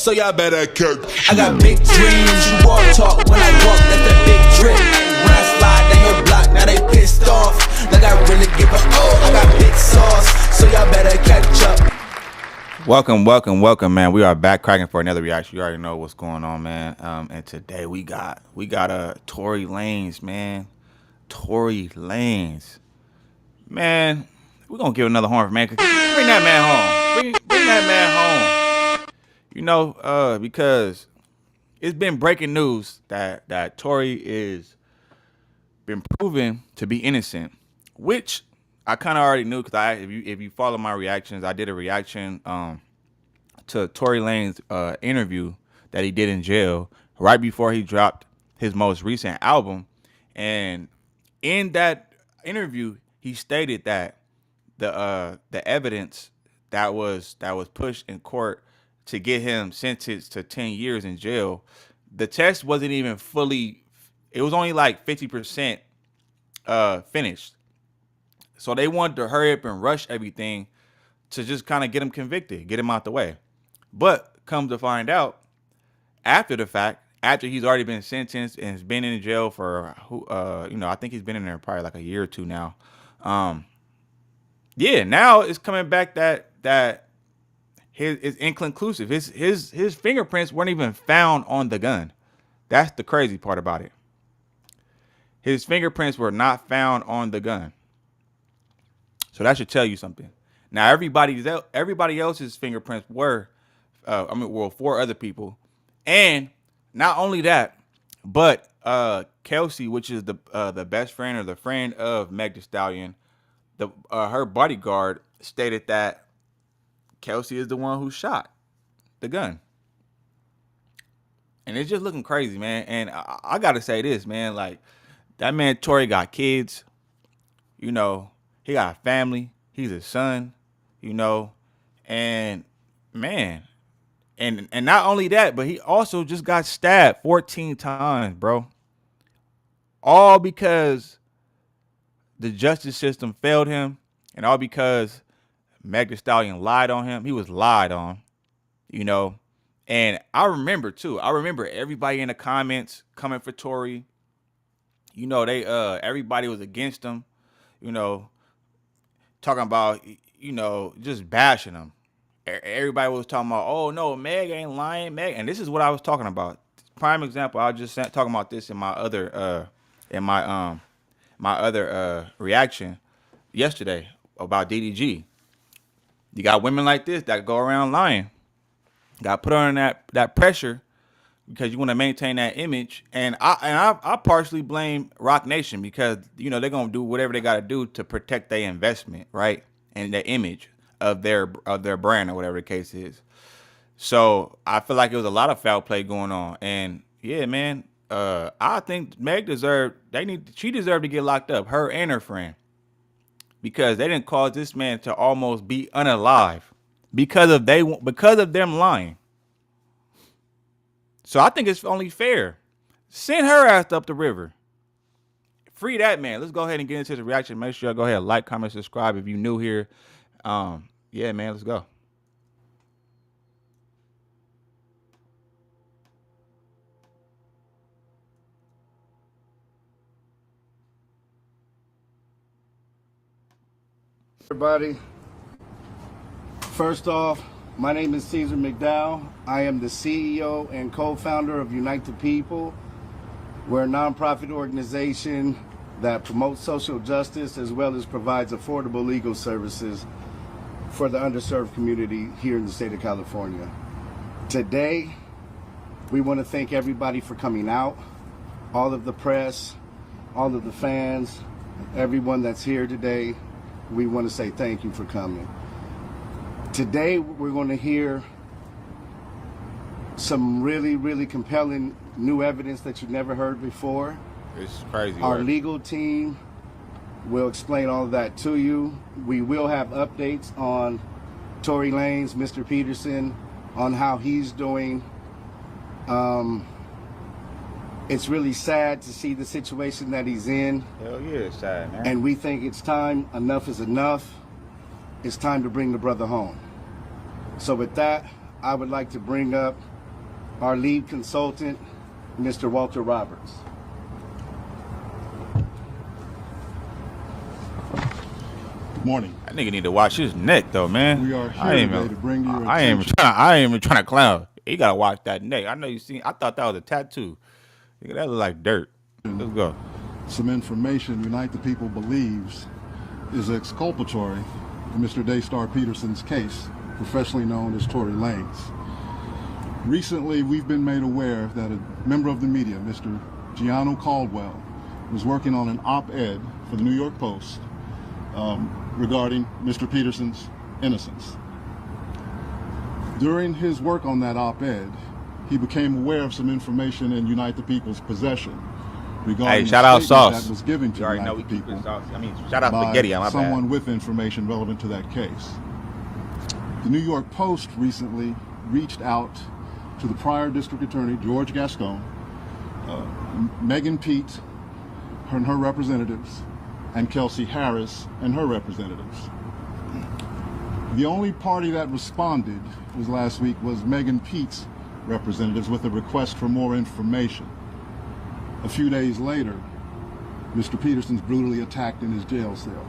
so y'all better cook. I got big dreams, you walk talk, when I walk, that's that big drip. When I slide down your block, now they pissed off. Like I really give a I got big sauce, so y'all better catch up. Welcome, man. We are back cracking for another reaction. You already know what's going on, man. And today we got Tory Lanez, man. Tory Lanez, man. We're gonna give another horn for man. Bring that man home. Bring that man home. You know, because it's been breaking news that Tory is been proven to be innocent, which I kind of already knew because if you follow my reactions, I did a reaction to Tory Lanez interview that he did in jail right before he dropped his most recent album, and in that interview he stated that the evidence that was pushed in court to get him sentenced to 10 years in jail, the test wasn't even fully. It was only like 50% finished. So they wanted to hurry up and rush everything to just kind of get him convicted, get him out the way. But come to find out, after the fact, after he's already been sentenced and has been in jail for, I think he's been in there probably like a year or two now. Yeah, now it's coming back that it's inconclusive. His fingerprints weren't even found on the gun. That's the crazy part about it. His fingerprints were not found on the gun. So that should tell you something. Now everybody else's fingerprints were, 4 other people, and not only that, but Kelsey, which is the best friend or the friend of Meg Thee Stallion, her bodyguard stated that Kelsey is the one who shot the gun. And it's just looking crazy, man. And I gotta say this, man, like that man Tory got kids, you know, he got a family, he's a son, you know, and man, and not only that, but he also just got stabbed 14 times, bro. All because the justice system failed him, and all because Meg Thee Stallion lied on him. He was lied on, you know. And I remember everybody in the comments coming for Tory. You know, everybody was against him, you know, talking about, you know, just bashing him. Everybody was talking about, oh no, Meg ain't lying, Meg. And this is what I was talking about. Prime example, I was just talking about this in my other reaction yesterday about DDG. You got women like this that go around lying. Got put on that pressure because you want to maintain that image. And I partially blame Rock Nation because, you know, they're gonna do whatever they gotta do to protect their investment, right? And the image of their brand or whatever the case is. So I feel like it was a lot of foul play going on. And yeah, man, I think Meg she deserved to get locked up, her and her friend, because they didn't cause this man to almost be unalive because of them lying. So I think it's only fair. Send her ass up the river. Free that man. Let's go ahead and get into the reaction. Make sure y'all go ahead and like, comment, subscribe if you're new here. Yeah, man, let's go. Everybody, first off, my name is Caesar McDowell. I am the CEO and co-founder of Unite the People. We're a nonprofit organization that promotes social justice as well as provides affordable legal services for the underserved community here in the state of California. Today, we want to thank everybody for coming out, all of the press, all of the fans, everyone that's here today. We want to say thank you for coming. Today, we're going to hear some really, really compelling new evidence that you've never heard before. It's crazy. Our legal team will explain all of that to you. We will have updates on Tory Lanez, Mr. Peterson, on how he's doing. It's really sad to see the situation that he's in. Hell yeah, it's sad, man. And we think it's time, enough is enough. It's time to bring the brother home. So with that, I would like to bring up our lead consultant, Mr. Walter Roberts. Good morning. That nigga need to watch his neck though, man. We are here today to bring you I ain't even trying to clown. He gotta watch that neck. I know you seen. I thought that was a tattoo. Nigga, that look like dirt. Let's go. some information Unite the People believes is exculpatory in Mr. Daystar Peterson's case, professionally known as Tory Lanez. Recently, we've been made aware that a member of the media, Mr. Gianno Caldwell, was working on an op-ed for the New York Post regarding Mr. Peterson's innocence. During his work on that op-ed, he became aware of some information in Unite the People's possession regarding shout out a Sauce. statement that was given to You already Unite know we the keep People it sauce. I mean, shout out by Spaghetti. My someone bad. with information relevant to that case. The New York Post recently reached out to the prior district attorney, George Gascon, Megan Pete and her representatives, and Kelsey Harris and her representatives. The only party that responded last week was Megan Pete's representatives with a request for more information. A few days later, Mr. Peterson's brutally attacked in his jail cell.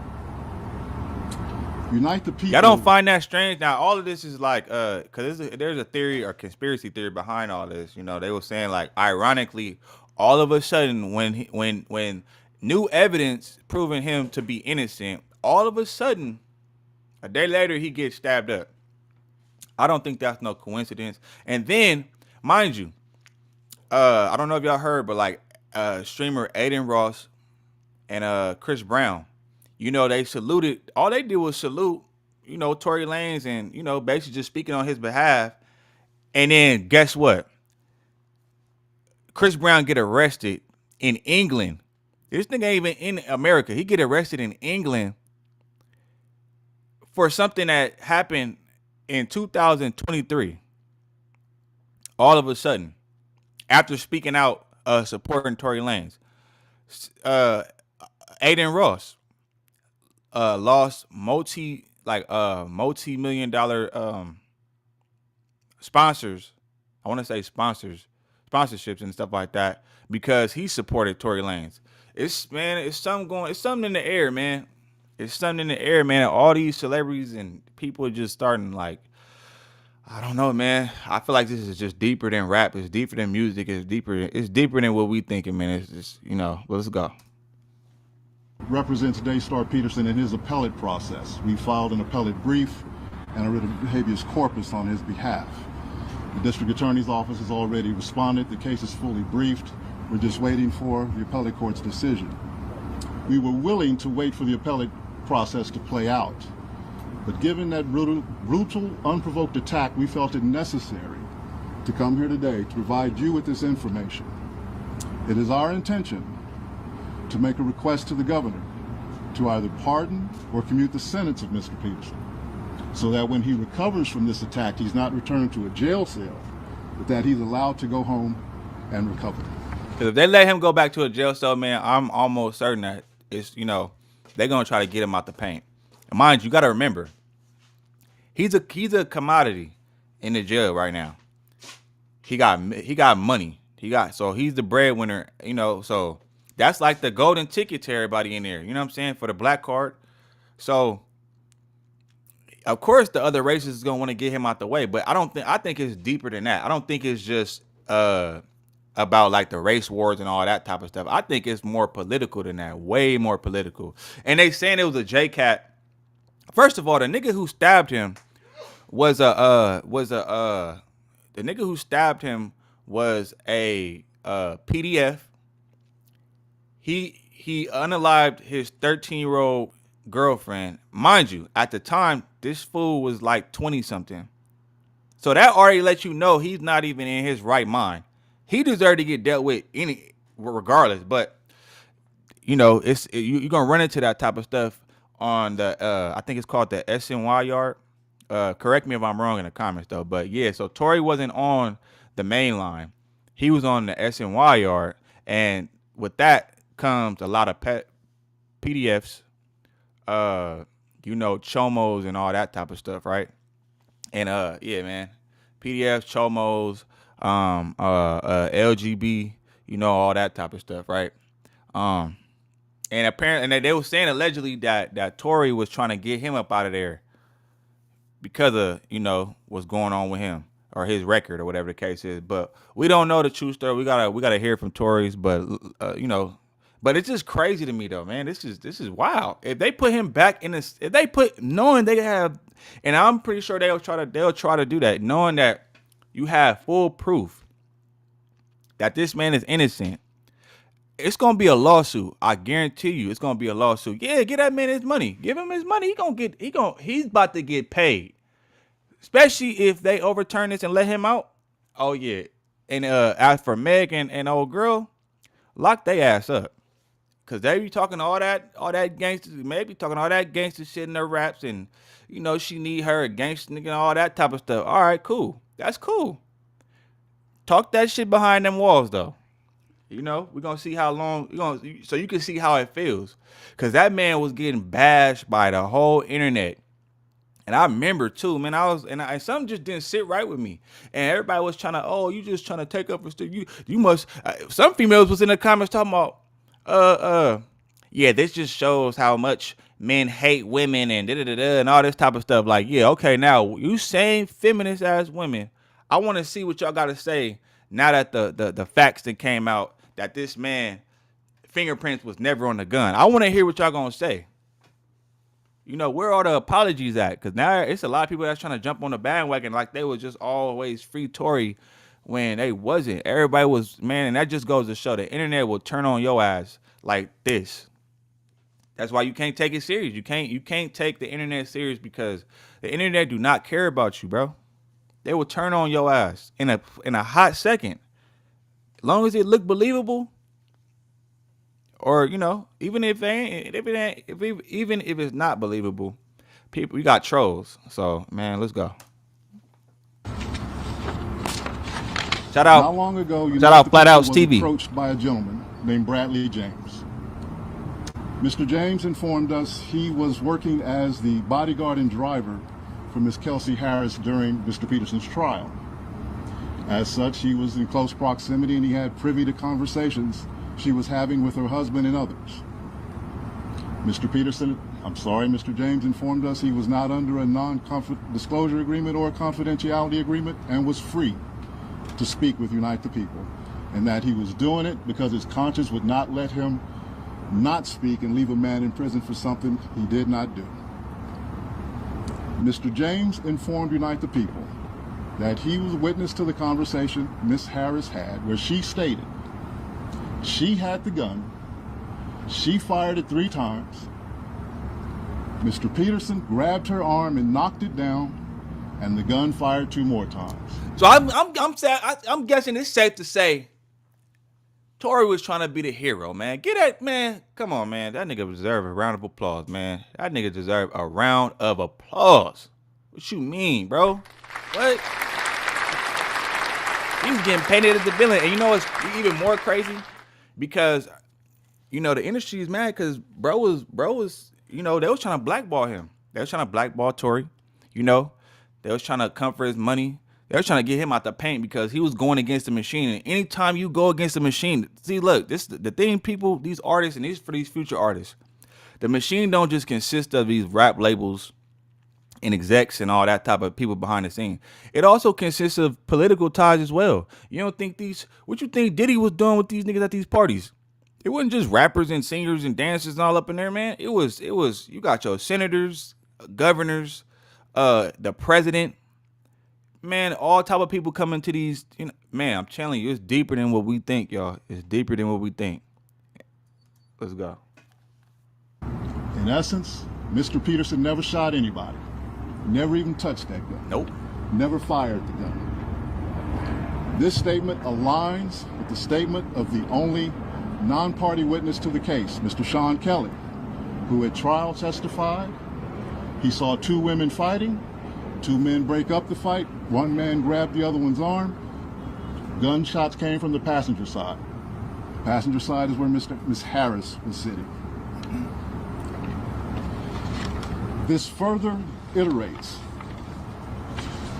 Unite the People. Y'all don't find that strange? Now, all of this is like, because there's a theory or conspiracy theory behind all this. You know, they were saying like, ironically, all of a sudden, when new evidence proving him to be innocent, all of a sudden, a day later, he gets stabbed up. I don't think that's no coincidence. And then, mind you, I don't know if y'all heard, but like streamer Aiden Ross and Chris Brown, you know, they saluted. All they did was salute, you know, Tory Lanez and, you know, basically just speaking on his behalf. And then guess what? Chris Brown get arrested in England. This nigga ain't even in America. He get arrested in England for something that happened in 2023. All of a sudden, after speaking out, supporting Tory Lanez, Aiden Ross lost multi-million dollar sponsors. I want to say sponsorships and stuff like that because he supported Tory Lanez. It's something in the air, man. It's something in the air, man. All these celebrities and people are just starting like, I don't know, man. I feel like this is just deeper than rap. It's deeper than music. It's deeper than what we thinking, man. It's just, you know, let's go. Represents Daystar Peterson in his appellate process. We filed an appellate brief and a writ of habeas corpus on his behalf. The district attorney's office has already responded. The case is fully briefed. We're just waiting for the appellate court's decision. We were willing to wait for the appellate process to play out, but given that brutal, unprovoked attack, we felt it necessary to come here today to provide you with this information. It is our intention to make a request to the governor to either pardon or commute the sentence of Mr. Peterson, so that when he recovers from this attack, he's not returned to a jail cell, but that he's allowed to go home and recover. Because if they let him go back to a jail cell, man, I'm almost certain that it's, you know, they're gonna try to get him out the paint. And mind you, got to remember, he's a commodity in the jail right now. He got money. So he's the breadwinner, you know. So that's like the golden ticket to everybody in there. You know what I'm saying? For the black card. So of course the other races is gonna want to get him out the way, but I think it's deeper than that. I don't think it's just about like the race wars and all that type of stuff. I think it's more political than that, way more political. And they saying it was a J-Cat. First of all, the nigga who stabbed him was a PDF. He unalived his 13-year-old girlfriend. Mind you, at the time, this fool was like 20 something. So that already lets you know he's not even in his right mind. He deserved to get dealt with regardless. But you know, you're gonna run into that type of stuff on the I think it's called the SNY yard. Correct me if I'm wrong in the comments though. But yeah, so Tory wasn't on the main line. He was on the SNY yard, and with that comes a lot of PDFs, you know, chomos and all that type of stuff, right? And yeah, man, PDFs, chomos, LGB, you know, all that type of stuff, right? And apparently, and they were saying allegedly that Tory was trying to get him up out of there because of, you know, what's going on with him or his record or whatever the case is. But we don't know the true story. We gotta hear from Tory's, but you know, but it's just crazy to me though, man. This is wild. If they put him back in this, if they put knowing they have, and I'm pretty sure they'll try to do that, knowing that you have full proof that this man is innocent. It's gonna be a lawsuit. I guarantee you, it's gonna be a lawsuit. Yeah, get that man his money. Give him his money. He's about to get paid. Especially if they overturn this and let him out. Oh yeah. And as for MEG and old girl, lock their ass up. Cause they be talking all that gangster, maybe talking all that gangster shit in their raps, and you know she need her a gangster nigga and all that type of stuff. All right, cool. That's cool. Talk that shit behind them walls though. You know, we're gonna see how long so you can see how it feels. Cause that man was getting bashed by the whole internet. And I remember too, man, and something just didn't sit right with me. And everybody was trying to, oh, you just trying to take up for stuff. You must, some females was in the comments talking about, yeah, this just shows how much men hate women and and all this type of stuff. Like, yeah, okay, now you saying feminist ass women, I want to see what y'all got to say now that the facts that came out that this man fingerprints was never on the gun. I want to hear what y'all gonna say. You know, where are the apologies at? Because now it's a lot of people that's trying to jump on the bandwagon like they was just always free Tory when they wasn't. Everybody was, man, and that just goes to show the internet will turn on your ass like this. That's why you can't take it serious. You can't take the internet serious because the internet do not care about you, bro. They will turn on your ass in a hot second. As long as it look believable, or you know, even if it's not believable, people, we got trolls. So man, let's go. Shout out. Not long ago, Shout out Flat Outs was TV. Approached by a gentleman named Bradley James. Mr. James informed us he was working as the bodyguard and driver for Miss Kelsey Harris during Mr. Peterson's trial. As such, he was in close proximity and he had privy to conversations she was having with her husband and others. Mr. James informed us he was not under a non-disclosure agreement or a confidentiality agreement and was free to speak with Unite the People, and that he was doing it because his conscience would not let him not speak and leave a man in prison for something he did not do. Mr. James informed Unite the People that he was witness to the conversation Miss Harris had where she stated she had the gun, she fired it 3 times, Mr. Peterson grabbed her arm and knocked it down, and the gun fired 2 more times. So I'm guessing it's safe to say Tory was trying to be the hero, man. Get that, man. Come on, man. That nigga deserve a round of applause, man. That nigga deserve a round of applause. What you mean, bro? What? He was getting painted as the villain. And you know what's even more crazy? Because, you know, the industry is mad because bro was, you know, they was trying to blackball him. They was trying to blackball Tory, you know. They was trying to come for his money. They were trying to get him out the paint because he was going against the machine. And anytime you go against the machine, see, look, this the thing, people, these artists, and these for these future artists, the machine don't just consist of these rap labels and execs and all that type of people behind the scene. It also consists of political ties as well. You don't think what you think Diddy was doing with these niggas at these parties? It wasn't just rappers and singers and dancers and all up in there, man. It was, you got your senators, governors, the president, man, all type of people coming to these, you know, man, I'm telling you, it's deeper than what we think, y'all. It's deeper than what we think. Let's go. In essence, Mr. Peterson never shot anybody. Never even touched that gun. Nope. Never fired the gun. This statement aligns with the statement of the only non-party witness to the case, Mr. Sean Kelly, who at trial testified he saw 2 women fighting, 2 men break up the fight, 1 man grabbed the other one's arm. Gunshots came from the passenger side. The passenger side is where Miss Harris was sitting. This further iterates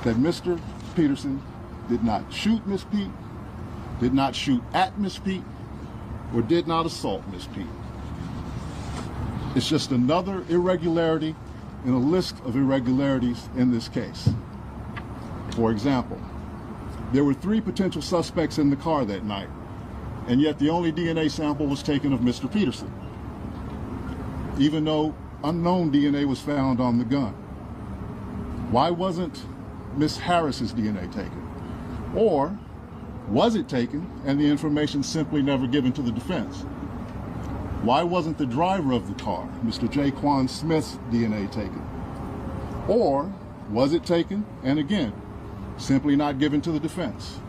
that Mr. Peterson did not shoot Miss Pete, did not shoot at Miss Pete, or did not assault Miss Pete. It's just another irregularity in a list of irregularities in this case. For example, there were 3 potential suspects in the car that night, and yet the only DNA sample was taken of Mr. Peterson, even though unknown DNA was found on the gun. Why wasn't Miss Harris's DNA taken? Or was it taken and the information simply never given to the defense? Why wasn't the driver of the car, Mr. Jaquan Smith's DNA taken? Or was it taken and again, simply not given to the defense?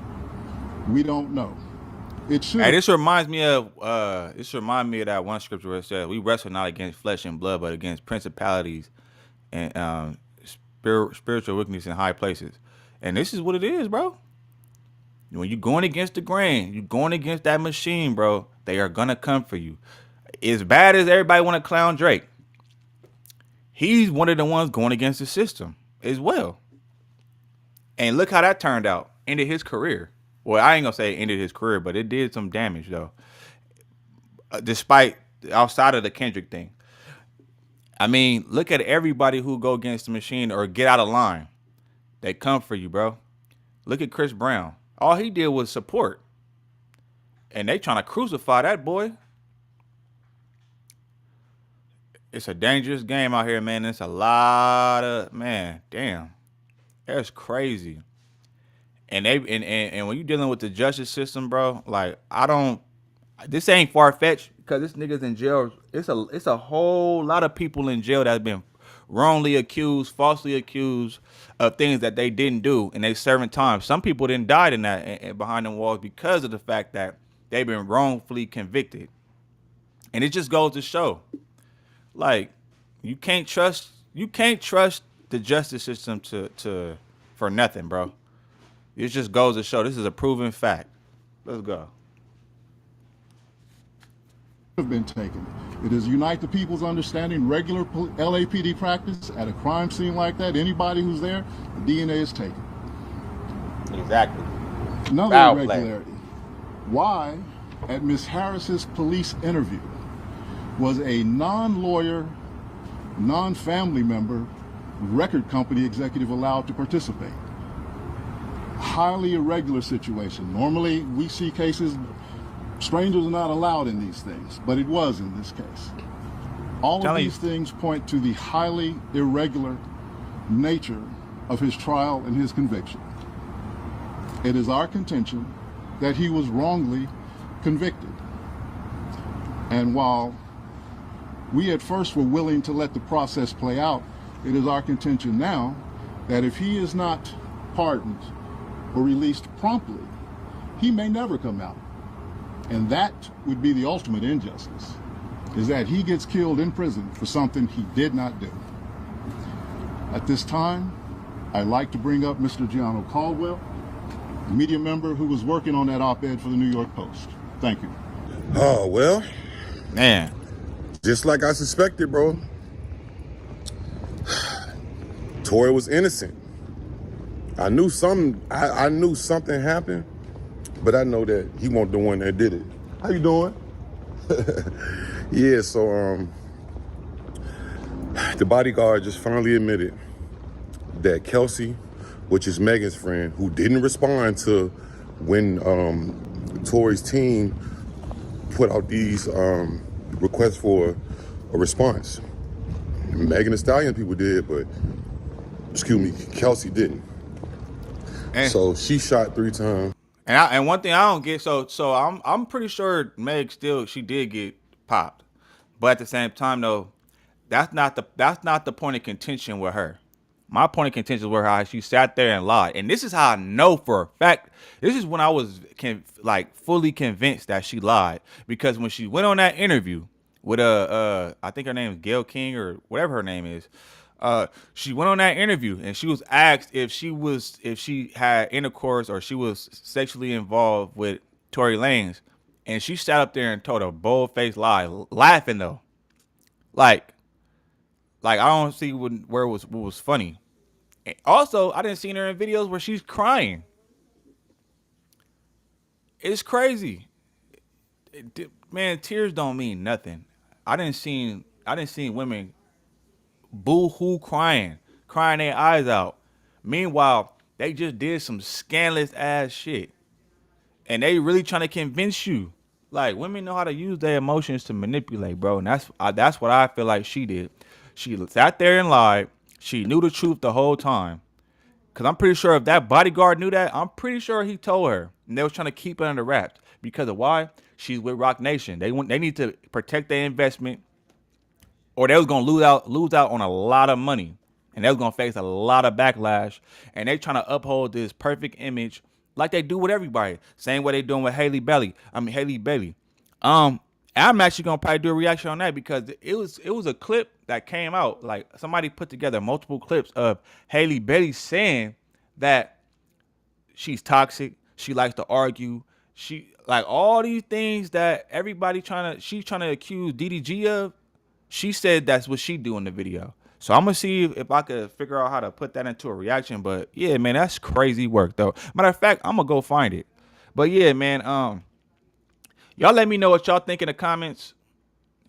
We don't know. It should. Hey, this reminds me of that one scripture where it says, "We wrestle not against flesh and blood, but against principalities and spiritual wickedness in high places." And this is what it is, bro. When you're going against the grain, you're going against that machine, bro. They are gonna come for you. As bad as everybody want to clown Drake, he's one of the ones going against the system as well. And look how that turned out. Ended his career. Well, I ain't gonna say it ended his career, but it did some damage though. Despite outside of the Kendrick thing. I mean, look at everybody who go against the machine or get out of line. They come for you, bro. Look at Chris Brown. All he did was support. And they trying to crucify that boy. It's a dangerous game out here, man. It's a lot of, man, damn. That's crazy. And when you dealing with the justice system, bro, like this ain't far-fetched because this nigga's in jail. It's a whole lot of people in jail that have been wrongly accused, falsely accused of things that they didn't do, and they serving time. Some people didn't die in that and behind them walls because of the fact that they've been wrongfully convicted. And it just goes to show, like, you can't trust the justice system for nothing, bro. It just goes to show this is a proven fact. Let's go. Have been taken. It is unite the people's understanding, regular LAPD practice at a crime scene like that. Anybody who's there, the DNA is taken. Exactly. Another Foul irregularity. Why, at Miss Harris's police interview, was a non-lawyer, non-family member record company executive allowed to participate? Highly irregular situation. Normally, we see cases, strangers are not allowed in these things, but it was in this case. All of these things point to the highly irregular nature of his trial and his conviction. It is our contention that he was wrongly convicted. And while we at first were willing to let the process play out, it is our contention now that if he is not pardoned or released promptly, he may never come out. And that would be the ultimate injustice, is that he gets killed in prison for something he did not do. At this time, I'd like to bring up Mr. Gianno Caldwell, a media member who was working on that op-ed for the New York Post. Thank you. Oh, well, Man. just like I suspected, bro. Tory was innocent. I knew something happened, but I know that he wasn't the one that did it. How you doing? Yeah, so the bodyguard just finally admitted that Kelsey, which is Megan's friend, who didn't respond to when Tory's team put out these requests for a response. Megan Thee Stallion people did, but Kelsey didn't. And So she shot 3 times. And one thing I don't get, so I'm pretty sure Meg she did get popped, but at the same time though, that's not the point of contention with her. My point of contention was how she sat there and lied, and this is how I know for a fact. This is when I was fully convinced that she lied, because when she went on that interview with I think her name is Gayle King or whatever her name is. She went on that interview and she was asked if she had intercourse or she was sexually involved with Tory Lanez, and she sat up there and told a bold-faced lie, laughing though. Like I don't see what was funny. And also, I didn't see her in videos where she's crying. It's crazy. Man, tears don't mean nothing. I didn't seen women boo-hoo crying their eyes out. Meanwhile, they just did some scandalous ass shit. And they really trying to convince you. Like, women know how to use their emotions to manipulate, bro. And that's what I feel like she did. She sat there and lied. She knew the truth the whole time. Because I'm pretty sure if that bodyguard knew that, I'm pretty sure he told her. And they was trying to keep it under wraps. Because of why? She's with Rock Nation. They need to protect their investment, or they was going to lose out on a lot of money. And they was going to face a lot of backlash. And they trying to uphold this perfect image like they do with everybody. Same way they doing with Haley Bailey. I'm actually gonna probably do a reaction on that because it was a clip that came out. Like, somebody put together multiple clips of Haley Bailey saying that she's toxic, she likes to argue, she like all these things that she's trying to accuse DDG of. She said that's what she do in the video. So I'm gonna see if I could figure out how to put that into a reaction. But yeah, man, that's crazy work though. Matter of fact, I'm gonna go find it. But yeah, man, y'all let me know what y'all think in the comments.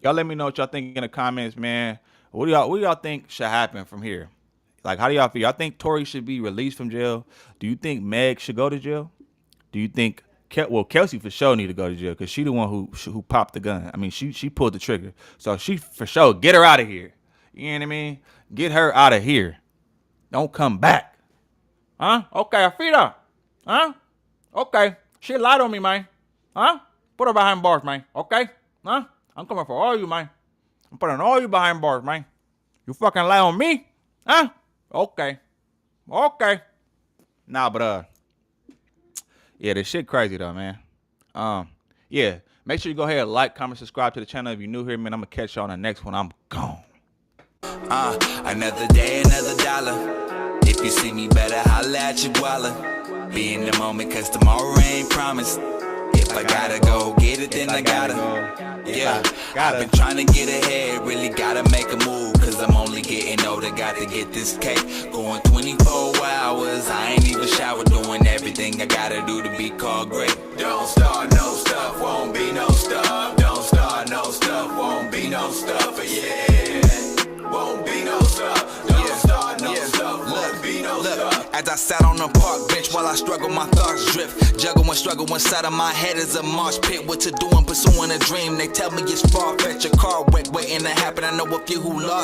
Man. What do y'all think should happen from here? Like, how do y'all feel? Y'all think Tory should be released from jail? Do you think Meg should go to jail? Do you think Kelsey for sure need to go to jail because she the one who popped the gun. I mean, she pulled the trigger. So she for sure get her out of here. You know what I mean? Get her out of here. Don't come back. Huh? Okay, feet up. Huh? Okay. She lied on me, man. Huh? Put her behind bars, man. Okay? Huh? I'm coming for all you, man. I'm putting all you behind bars, man. You fucking lie on me? Huh? Okay. Nah, but yeah, this shit crazy though, man. Yeah. Make sure you go ahead and like, comment, subscribe to the channel if you're new here, man. I'm gonna catch y'all on the next one. I'm gone. Another day, another dollar. If you see me, better holla at your wallet. Be in the moment, cause tomorrow ain't promised. If I gotta go get it, then I gotta. Yeah, I've been trying to get ahead, really gotta make a move. Cause I'm only getting older, got to get this cake. Going 24 hours, I ain't even showered, doing everything I gotta do to be called great. Don't start no stuff, won't be no stuff. Don't start no stuff, won't be no stuff, yeah. Won't be no stuff, don't start no stuff, won't be no stuff. As I sat on the park bench while I struggle, my thoughts drift. Juggle and struggle inside of my head is a marsh pit. What to do, I'm pursuing a dream. They tell me it's far-fetched, a car wreck waiting to happen. I know a few who lost.